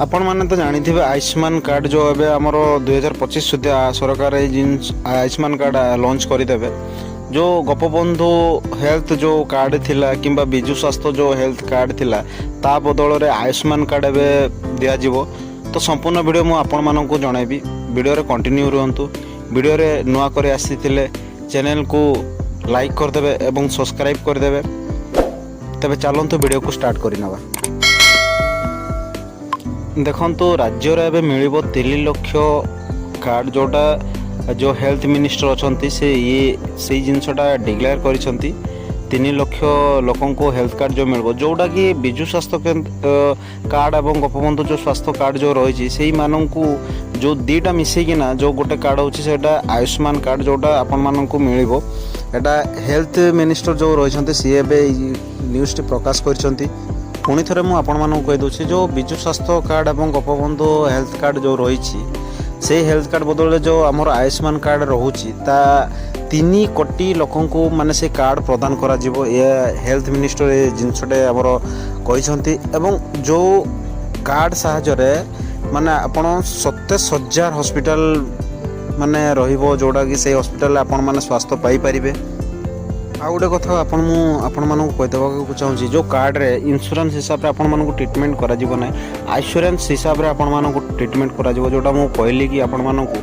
आपण मैंने तो जानी थे आयुष्मान कार्ड जो ए आमर 2025 सुधा सरकार आयुष्मान कार्ड लॉन्च करदेवे। जो गोपबंधु हेल्थ जो कार्ड थिला किंबा बिजु स्वास्थ्य जो हेल्थ कार्ड थिला ता बदल में आयुष्मान कार्ड ए दिज्व। तो संपूर्ण वीडियो मुझे आपण मानक जनइबी। वीडियो रे कंटिन्यू रुहतु। वीडियो रे नुआ करे आसी चैनल को लाइक करदे एवं सब्सक्राइब करदे। तबे चलतु वीडियो को स्टार्ट करनवा। देखो राज्य रे मिल 3 लाख कार्ड जोटा जो हेल्थ मिनिस्टर अच्छा से ये जिनसटा डिक्लेयर कर 3 लाख लोकों को हेल्थ कार्ड जो मिल जोटा कि विजु स्वास्थ्य कार्ड एवं गोपबंधु जो स्वास्थ्य कार्ड जो रही से मानू जो दीटा मिसेकिना जो गोटे कार्ड होता आयुष्मान कार्ड जोटा आपण मानक मिल हेल्थ मिनिस्टर जो रही सी न्यूज टी प्रकाश कर। पुणी थे मुझे आपण मानक कहीदे जो विजु स्वास्थ्य कार्ड एवं गोपबंधु हेल्थ कार्ड जो रही से हेल्थ कार्ड बदल जो आमर आयुष्मान कार्ड रोचे 3 कोटी लोकों को माने से कार्ड प्रदान करा जीवो। ये हेल्थ मिनिस्टर ये जिनसटे आमर कहते एवं जो कार्ड साहाय्य माने आपण 27,000 हॉस्पिटल माने रहिबो जोड़ा कि से हॉस्पिटल आपण माने स्वास्थ्य पाई परिबे। आ गोटे कथा आपण मानक कहीदेवाक चाहूँगी जो कार्ड रे इंश्योरेंस हिसाब से आपण मानक ट्रीटमेंट करा जीवो ना आश्योरेंस हिसाब से आपण मानक ट्रीटमेंट करा जीवो। जोटा मु कहली कि आपण मानक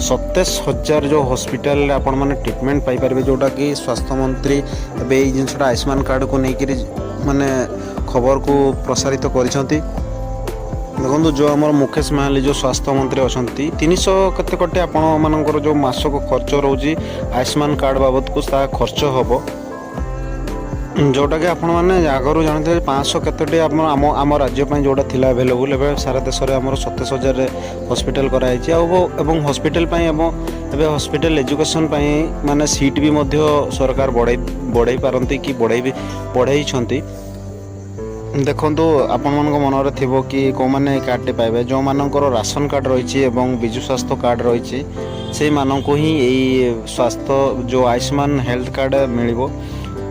27,000 जो हॉस्पिटल आपण माने ट्रीटमेंट पाई परिबे। जोटा कि स्वास्थ्य मंत्री एबे ए जिनसटा आयुष्मान कार्ड को लेकर माने खबर को प्रसारित करिसंती। देखो जो आम मुकेश महाली जो स्वास्थ्य मंत्री अच्छा 300 केते कोटी आपण मानकर जो मासक खर्च रोचे आयुष्मान कार्ड बाबद को खर्च हम जोटा कि आपण मैंने आगु जानते 500 केतोटी आम राज्य जोटा थिला अवेलेबल ए सारा देश में आम 27,000 हॉस्पिटल कराई और हॉस्पिटल एवं हॉस्पिटल एजुकेशन माने सीट भी मध्य सरकार बढ़ाई पारती कि बढ़ाई। देखो आपण मन मन थी कि कौ मैंने कार्ड पाइबे जो मानकर राशन कार्ड रही विजु स्वास्थ्य कार्ड रही से मानक ही यही स्वास्थ्य जो आयुष्मान हेल्थ कार्ड मिल।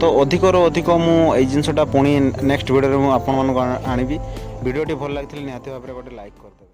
तो अधिक अधिक मुझे जिनसटा पुणी नेक्स्ट वीडियो में आपण आनबी। वीडियोटी भल लगी निहाती भाव गोटे लाइक कर।